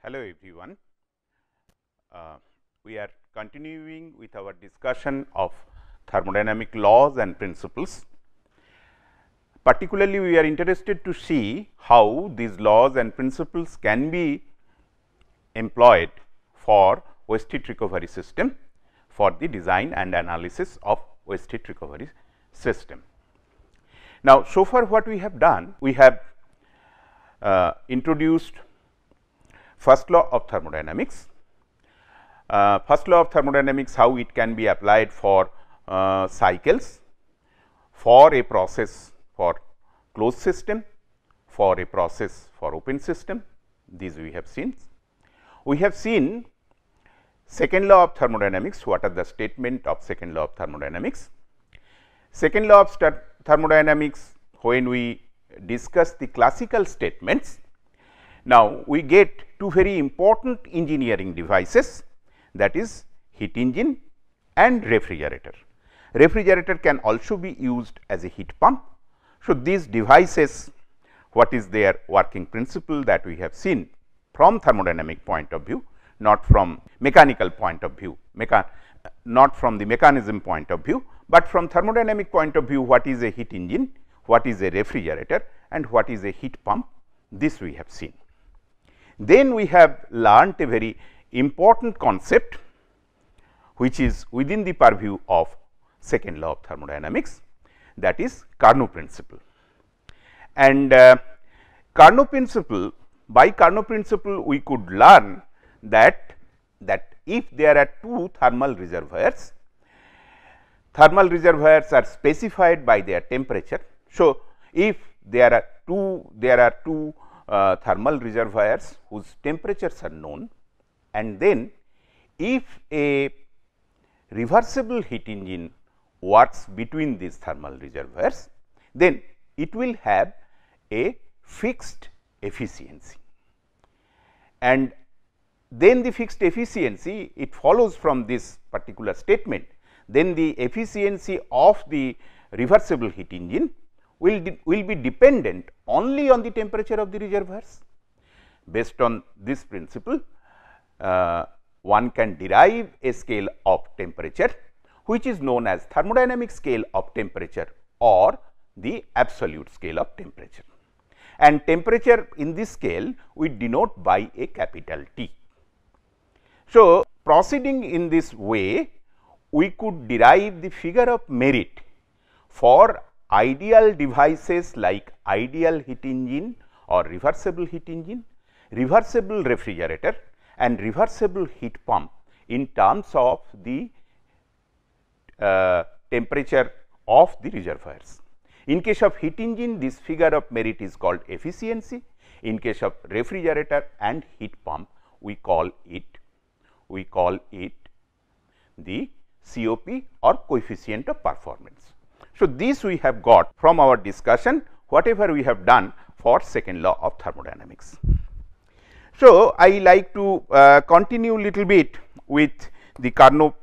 Hello everyone. We are continuing with our discussion of thermodynamic laws and principles. Particularly, we are interested to see how these laws and principles can be employed for waste heat recovery system, for the design and analysis of waste heat recovery system. Now, so far what we have done, we have introduced first law of thermodynamics. First law of thermodynamics, how it can be applied for cycles, for a process for closed system, for a process for open system. These we have seen. We have seen second law of thermodynamics. What are the statement of second law of thermodynamics? Second law of thermodynamics, when we discuss the classical statements, now we get two very important engineering devices, that is heat engine and refrigerator. Refrigerator can also be used as a heat pump. So, these devices, what is their working principle, that we have seen from thermodynamic point of view, not from mechanical point of view, not from the mechanism point of view, but from thermodynamic point of view, what is a heat engine, what is a refrigerator and what is a heat pump, this we have seen. Then we have learnt a very important concept, which is within the purview of second law of thermodynamics, that is Carnot principle. And Carnot principle, by Carnot principle we could learn that if there are two thermal reservoirs are specified by their temperature. So, if there are two thermal reservoirs whose temperatures are known, and then if a reversible heat engine works between these thermal reservoirs, then it will have a fixed efficiency. And then the fixed efficiency, it follows from this particular statement, then the efficiency of the reversible heat engine will be dependent only on the temperature of the reservoirs. Based on this principle, one can derive a scale of temperature, which is known as thermodynamic scale of temperature or the absolute scale of temperature. And temperature in this scale we denote by a capital T. So, proceeding in this way, we could derive the figure of merit for ideal devices like ideal heat engine or reversible heat engine, reversible refrigerator and reversible heat pump in terms of the temperature of the reservoirs. In case of heat engine, this figure of merit is called efficiency. In case of refrigerator and heat pump, we call it the COP or coefficient of performance. So, this we have got from our discussion, whatever we have done for second law of thermodynamics. So, I like to continue little bit with the Carnot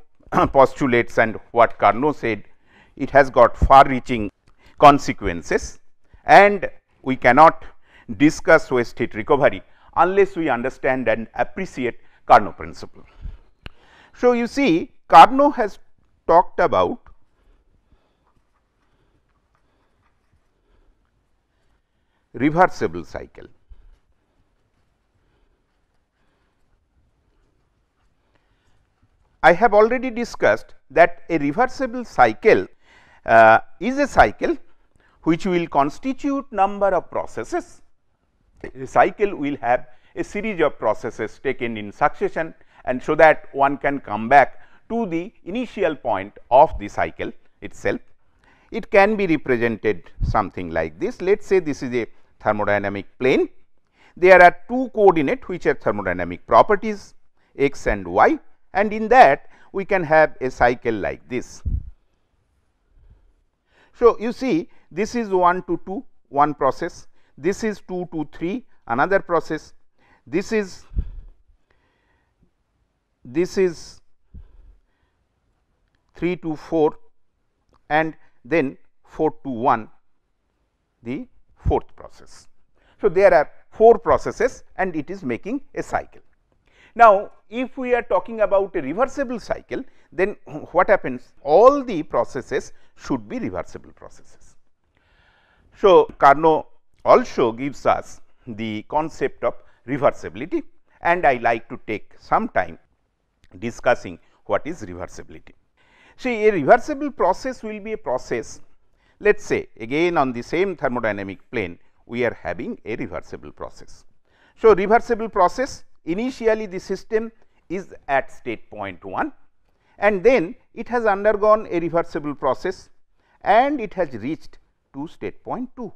postulates and what Carnot said. It has got far reaching consequences, and we cannot discuss waste heat recovery unless we understand and appreciate Carnot principle. So, you see Carnot has talked about reversible cycle. I have already discussed that a reversible cycle is a cycle which will constitute number of processes. A cycle will have a series of processes taken in succession, and so that one can come back to the initial point of the cycle itself. It can be represented something like this. Let us say this is a thermodynamic plane. There are two coordinates which are thermodynamic properties x and y, and in that we can have a cycle like this. So, you see this is 1 to 2 one process, this is 2 to 3 another process, this is 3 to 4 and then 4 to 1 the fourth process. So, there are 4 processes and it is making a cycle. Now, if we are talking about a reversible cycle, then what happens? All the processes should be reversible processes. So, Carnot also gives us the concept of reversibility, and I like to take some time discussing what is reversibility. See, a reversible process will be a process, let us say again on the same thermodynamic plane, we are having a reversible process. So, reversible process, initially the system is at state point 1 and then it has undergone a reversible process and it has reached to state point 2.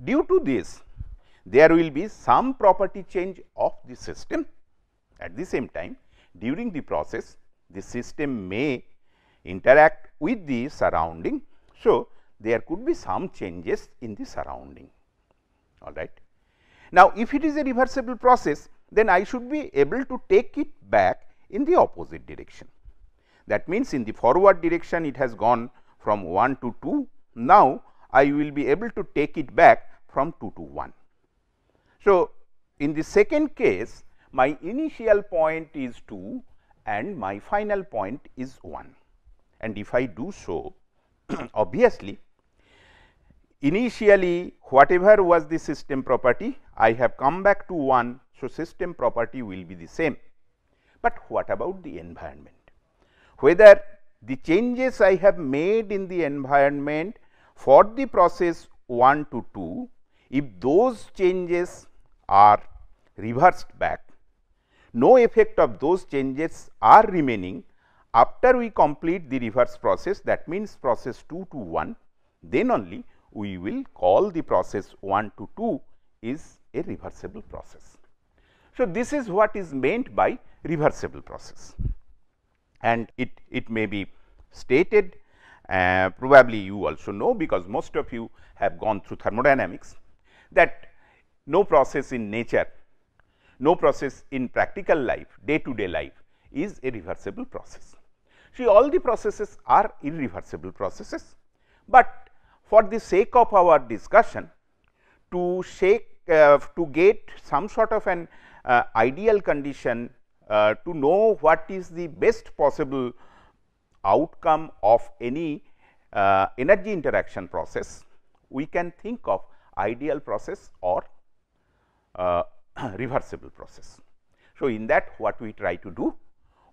Due to this, there will be some property change of the system. At the same time, during the process, the system may interact with the surrounding. So, there could be some changes in the surrounding, all right. Now, if it is a reversible process, then I should be able to take it back in the opposite direction. That means, in the forward direction it has gone from 1 to 2. Now, I will be able to take it back from 2 to 1. So, in the second case, my initial point is 2 and my final point is 1. And if I do so, obviously, initially whatever was the system property, I have come back to 1. So, system property will be the same. But what about the environment? Whether the changes I have made in the environment for the process 1 to 2, if those changes are reversed back, no effect of those changes are remaining after we complete the reverse process, that means process 2 to 1, then only we will call the process 1 to 2 is a reversible process. So, this is what is meant by reversible process, and it may be stated, probably you also know, because most of you have gone through thermodynamics, that no process in nature, no process in practical life, day to day life is a reversible process. See, all the processes are irreversible processes, but for the sake of our discussion, to get some sort of an ideal condition, to know what is the best possible outcome of any energy interaction process, we can think of ideal process or reversible process. So, in that what we try to do?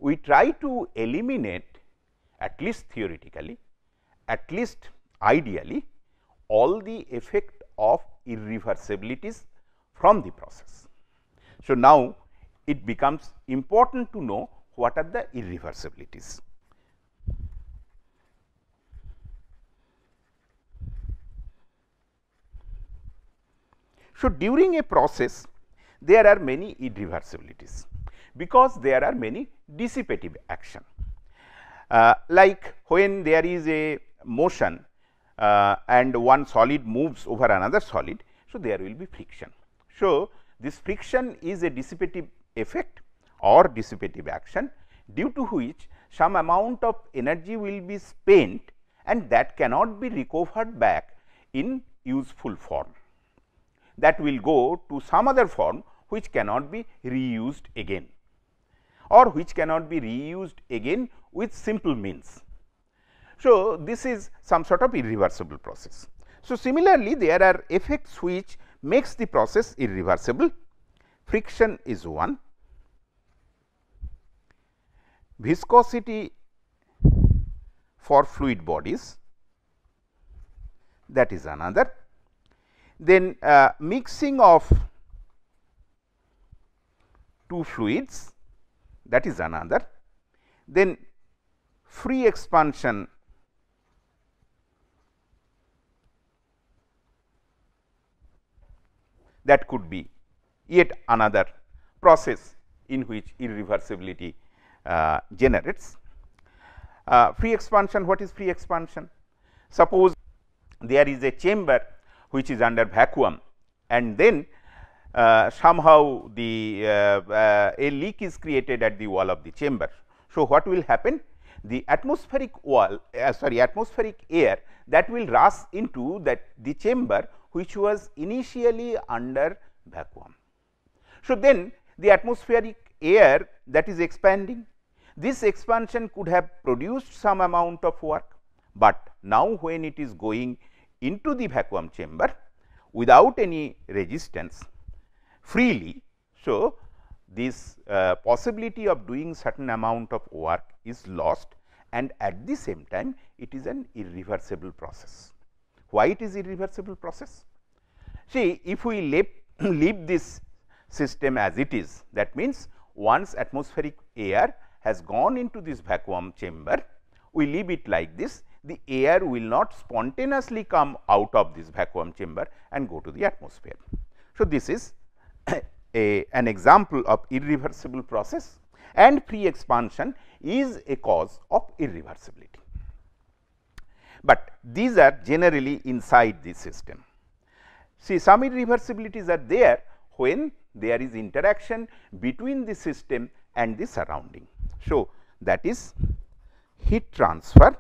We try to eliminate, at least theoretically, at least ideally, all the effect of irreversibilities from the process. So, now it becomes important to know what are the irreversibilities. So, during a process there are many irreversibilities, because there are many dissipative action. Like when there is a motion and one solid moves over another solid, so there will be friction. So, this friction is a dissipative effect or dissipative action, due to which some amount of energy will be spent and that cannot be recovered back in useful form. That will go to some other form which cannot be reused again, or which cannot be reused again with simple means. So, this is some sort of irreversible process. So, similarly, there are effects which makes the process irreversible. Friction is one, viscosity for fluid bodies, that is another. Then mixing of two fluids, that is another. Then free expansion that could be yet another process in which irreversibility generates. Free expansion, what is free expansion? Suppose there is a chamber which is under vacuum, and then somehow the a leak is created at the wall of the chamber. So, what will happen? The atmospheric wall atmospheric air that will rush into the chamber which was initially under vacuum. So, then the atmospheric air that is expanding, this expansion could have produced some amount of work, but now when it is going into the vacuum chamber without any resistance freely. So, this possibility of doing certain amount of work is lost, and at the same time it is an irreversible process. Why it is irreversible process? See, if we leave this system as it is, that means once atmospheric air has gone into this vacuum chamber, we leave it like this, the air will not spontaneously come out of this vacuum chamber and go to the atmosphere. So, this is an example of irreversible process, and free expansion is a cause of irreversibility. But these are generally inside the system. See, some irreversibilities are there when there is interaction between the system and the surrounding. So, that is heat transfer,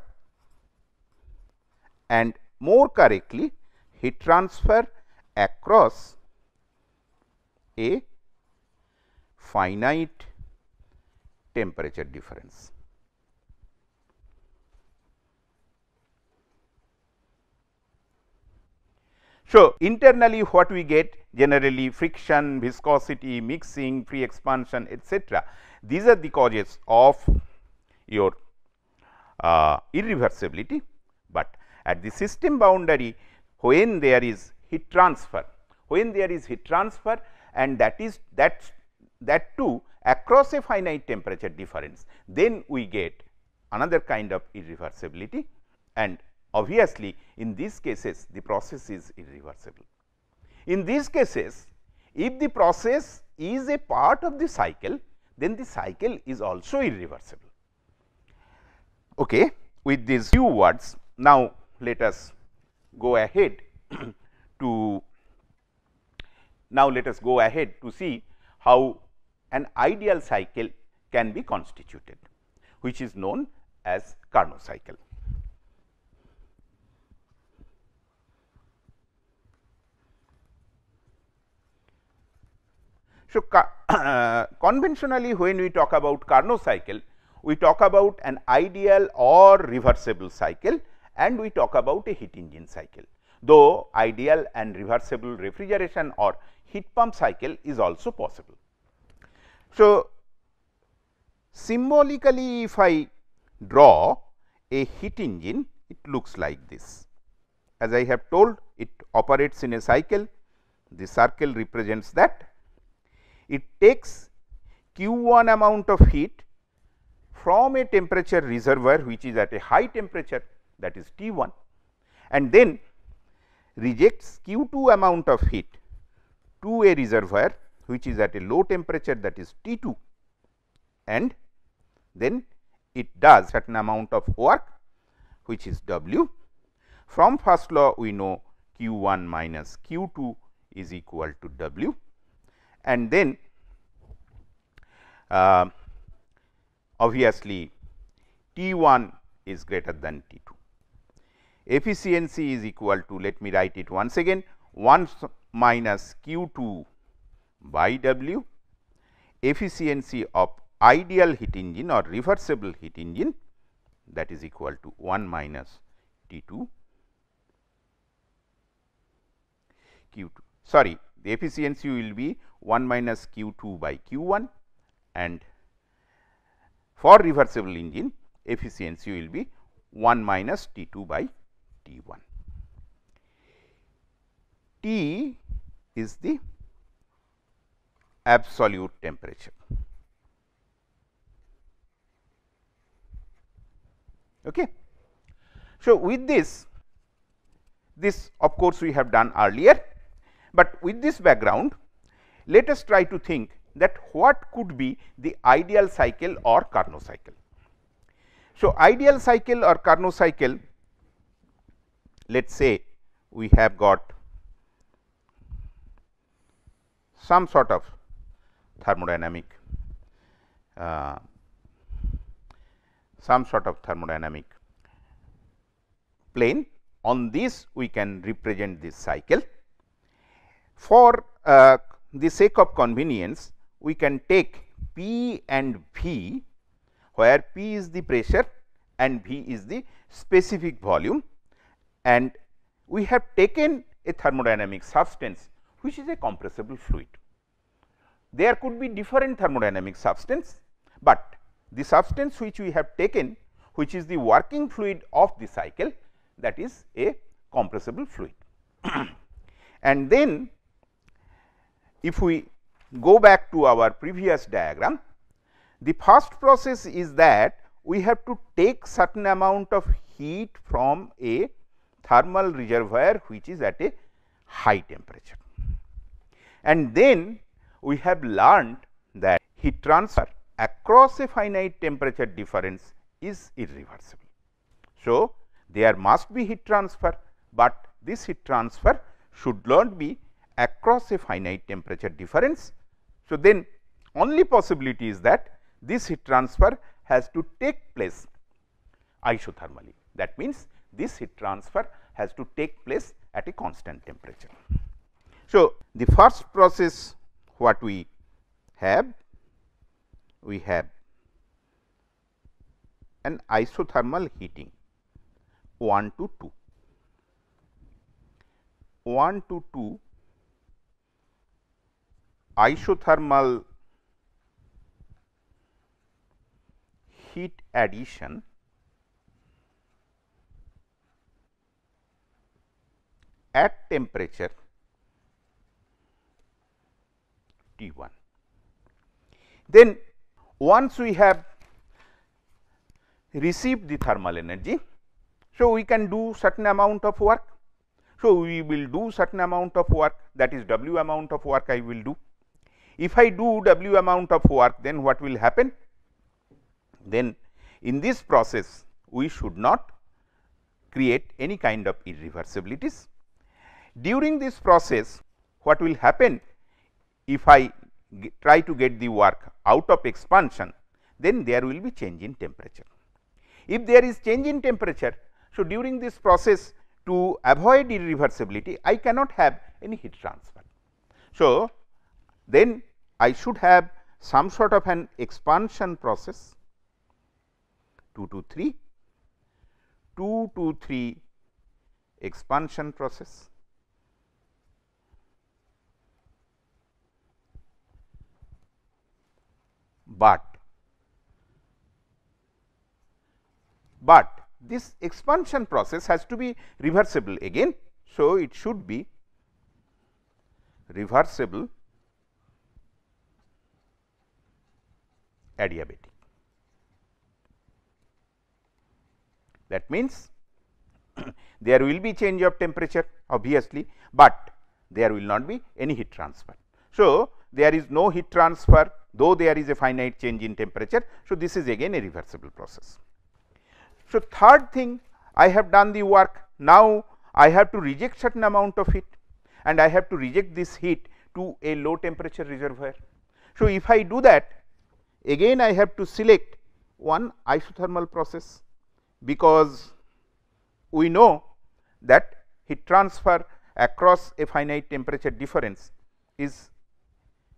and more correctly heat transfer across a finite temperature difference. So, internally what we get generally friction, viscosity, mixing, free expansion, etc. These are the causes of your irreversibility, but at the system boundary when there is heat transfer, and that too across a finite temperature difference, then we get another kind of irreversibility, and obviously in these cases the process is irreversible. In these cases, if the process is a part of the cycle, then the cycle is also irreversible. Okay. With these few words, now let us go ahead to see how an ideal cycle can be constituted, which is known as Carnot cycle. So, conventionally when we talk about Carnot cycle, we talk about an ideal or reversible cycle, and we talk about a heat engine cycle, though ideal and reversible refrigeration or heat pump cycle is also possible. So, symbolically if I draw a heat engine, it looks like this. As I have told, it operates in a cycle, the circle represents that. It takes Q1 amount of heat from a temperature reservoir which is at a high temperature, that is T1, and then rejects Q2 amount of heat to a reservoir which is at a low temperature, that is T2, and then it does certain amount of work which is W. From first law we know Q1 minus Q2 is equal to W, and then obviously T1 is greater than T2. Efficiency is equal to, let me write it once again, 1 minus Q2 by W. Efficiency of ideal heat engine or reversible heat engine, that is equal to 1 minus T2 Q2. Sorry, the efficiency will be 1 minus Q2 by Q1, and for reversible engine efficiency will be 1 minus T2 by T1. T is the absolute temperature. Okay. So, with this of course, we have done earlier, but with this background let us try to think that what could be the ideal cycle or Carnot cycle. So, ideal cycle or Carnot cycle, let us say we have got some sort of thermodynamic plane. On this we can represent this cycle. For the sake of convenience, we can take P and V, where P is the pressure and V is the specific volume, and we have taken a thermodynamic substance which is a compressible fluid. There could be different thermodynamic substance, but the substance which we have taken, which is the working fluid of the cycle, that is a compressible fluid. And then if we go back to our previous diagram, the first process is that we have to take certain amount of heat from a thermal reservoir which is at a high temperature. And then we have learned that heat transfer across a finite temperature difference is irreversible. So, there must be heat transfer, but this heat transfer should not be across a finite temperature difference. So, then only possibility is that this heat transfer has to take place isothermally. That means, this heat transfer has to take place at a constant temperature. So, the first process what we have an isothermal heating 1 to 2. 1 to 2 isothermal heat addition at temperature T1. Then once we have received the thermal energy, so we can do certain amount of work. So, we will do certain amount of work, that is W amount of work I will do. If I do W amount of work, then what will happen? Then in this process we should not create any kind of irreversibilities. During this process, what will happen? If I try to get the work out of expansion, then there will be change in temperature. If there is change in temperature, so during this process, to avoid irreversibility, I cannot have any heat transfer. So, then I should have some sort of an expansion process 2 to 3, 2 to 3 expansion process, but this expansion process has to be reversible again. So, it should be reversible adiabatic. That means, there will be change of temperature obviously, but there will not be any heat transfer. So, there is no heat transfer, though there is a finite change in temperature. So, this is again a reversible process. So, third thing, I have done the work, now I have to reject certain amount of heat and I have to reject this heat to a low temperature reservoir. So, if I do that, again I have to select one isothermal process, because we know that heat transfer across a finite temperature difference is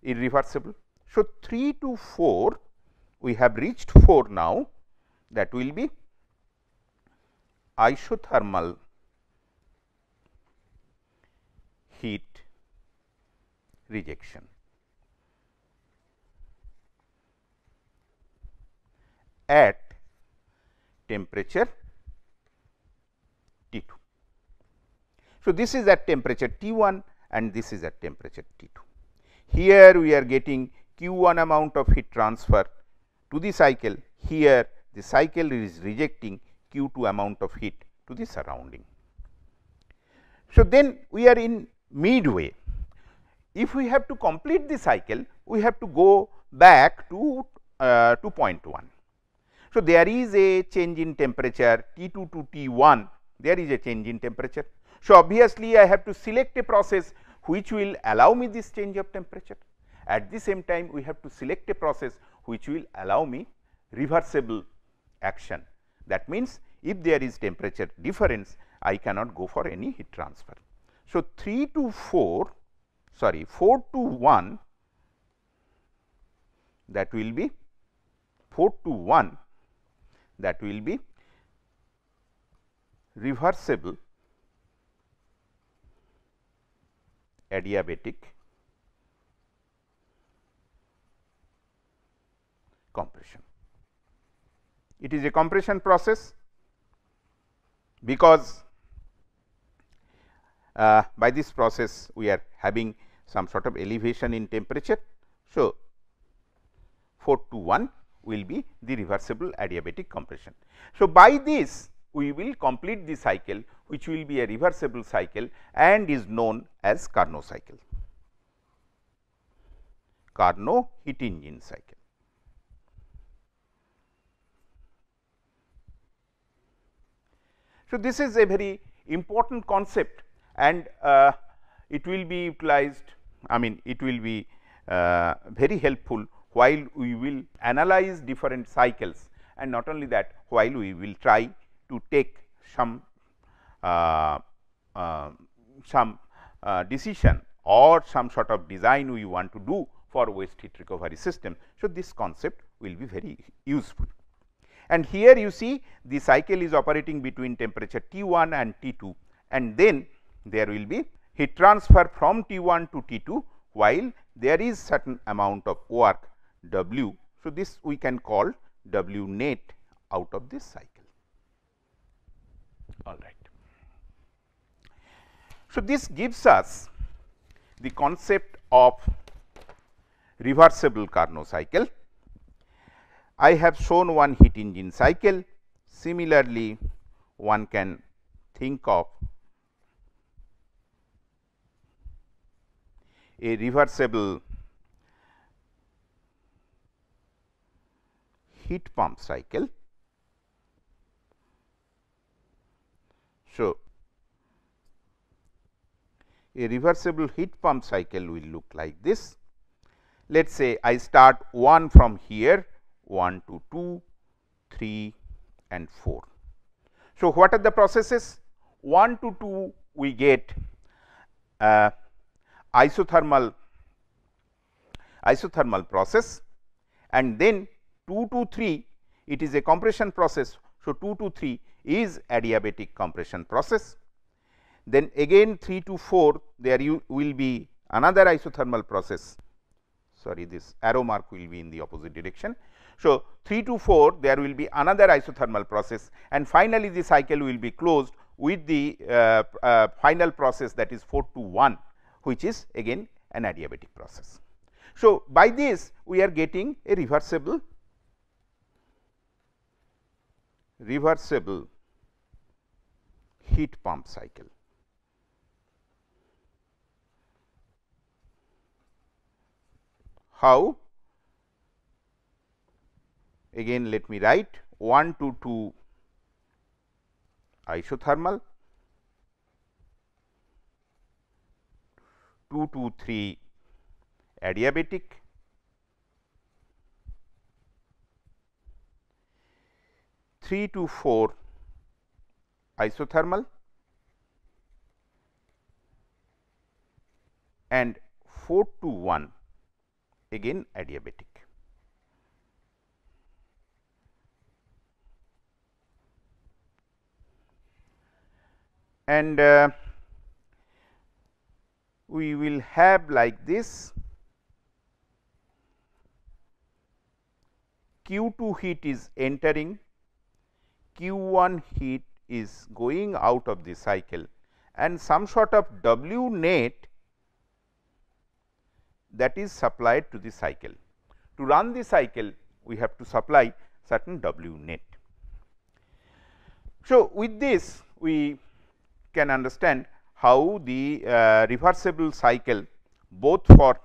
irreversible. So, 3 to 4 we have reached 4 now, that will be isothermal heat rejection at temperature T2. So, this is at temperature T1 and this is at temperature T2. Here we are getting Q1 amount of heat transfer to the cycle, here the cycle is rejecting Q2 amount of heat to the surrounding. So, then we are in midway. If we have to complete the cycle, we have to go back to point 1. So, there is a change in temperature T2 to T1, there is a change in temperature. So, obviously, I have to select a process which will allow me this change of temperature. At the same time, we have to select a process which will allow me reversible action. That means, if there is temperature difference, I cannot go for any heat transfer. So, 3 to 4 sorry 4 to 1, that will be 4 to 1, that will be reversible adiabatic compression. It is a compression process because by this process we are having some sort of elevation in temperature. So, 4 to 1 will be the reversible adiabatic compression. So, by this we will complete the cycle, which will be a reversible cycle and is known as Carnot cycle, Carnot heat engine cycle. So, this is a very important concept and it will be utilized, I mean it will be very helpful while we will analyze different cycles, and not only that, while we will try to take some decision or some sort of design we want to do for waste heat recovery system. So, this concept will be very useful. And here you see the cycle is operating between temperature T1 and T2, and then there will be heat transfer from T1 to T2, while there is certain amount of work W. So, this we can call W net out of this cycle. All right. So, this gives us the concept of reversible Carnot cycle. I have shown one heat engine cycle. Similarly, one can think of a reversible heat pump cycle. So, a reversible heat pump cycle will look like this. Let us say I start 1 from here, 1 to 2, 3 and 4. So, what are the processes? 1 to 2 we get isothermal process, and then 2 to 3 it is a compression process. So, 2 to 3 is adiabatic compression process. Then again 3 to 4 there you will be another isothermal process, sorry this arrow mark will be in the opposite direction. So, 3 to 4 there will be another isothermal process, and finally, the cycle will be closed with the final process, that is 4 to 1, which is again an adiabatic process. So, by this we are getting a reversible heat pump cycle. How? Again let me write 1 to 2 isothermal, 2 to 3 adiabatic, 3 to 4 isothermal, and 4 to 1 again adiabatic. And we will have like this: Q2 heat is entering, Q1 heat is going out of the cycle, and some sort of W net that is supplied to the cycle. To run the cycle, we have to supply certain W net. So, with this we can understand how the reversible cycle both for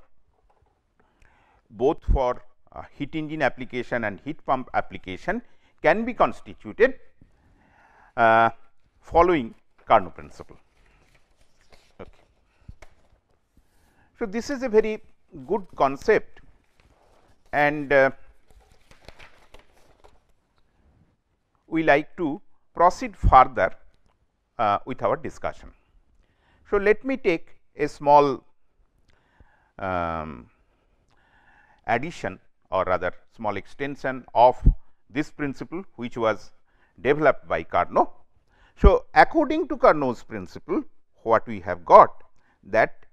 heat engine application and heat pump application can be constituted following Carnot principle. Okay. So, this is a very good concept, and we like to proceed further with our discussion. So, let me take a small addition or rather small extension of this principle, which was developed by Carnot. So, according to Carnot's principle, what we have got that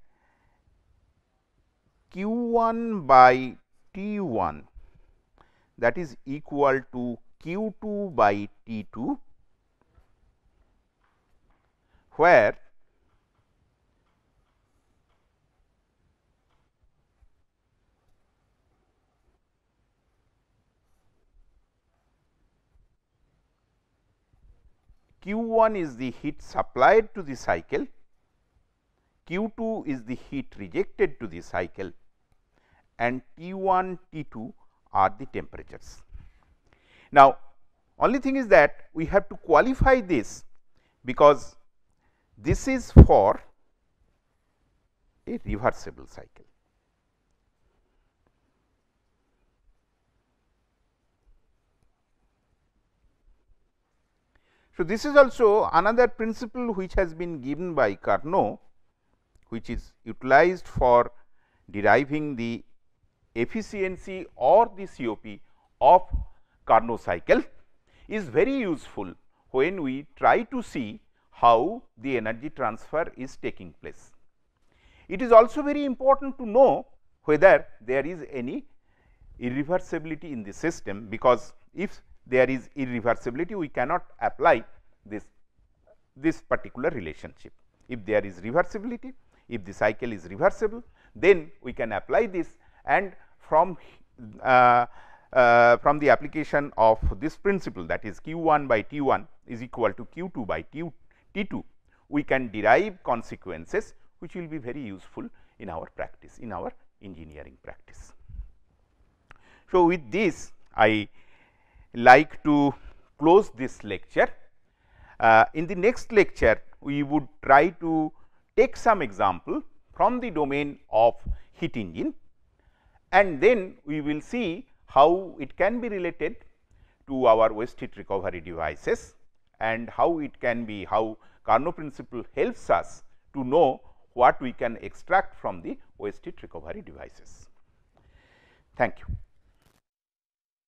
Q 1 by T 1, that is equal to Q 2 by T 2, where Q 1 is the heat supplied to the cycle, Q 2 is the heat rejected to the cycle, and T 1, T 2 are the temperatures. Now, only thing is that we have to qualify this, because this is for a reversible cycle. So, this is also another principle which has been given by Carnot, which is utilized for deriving the efficiency or the COP of Carnot cycle, is very useful when we try to see how the energy transfer is taking place. It is also very important to know whether there is any irreversibility in the system, because if there is irreversibility, we cannot apply this particular relationship. If there is reversibility, if the cycle is reversible, then we can apply this, and from the application of this principle, that is Q 1 by T 1 is equal to Q 2 by T 2, we can derive consequences which will be very useful in our practice, in our engineering practice. So, with this I like to close this lecture. In the next lecture, we would try to take some example from the domain of heat engine, and then we will see how it can be related to our waste heat recovery devices, and how it can be, how Carnot principle helps us to know what we can extract from the waste heat recovery devices. Thank you.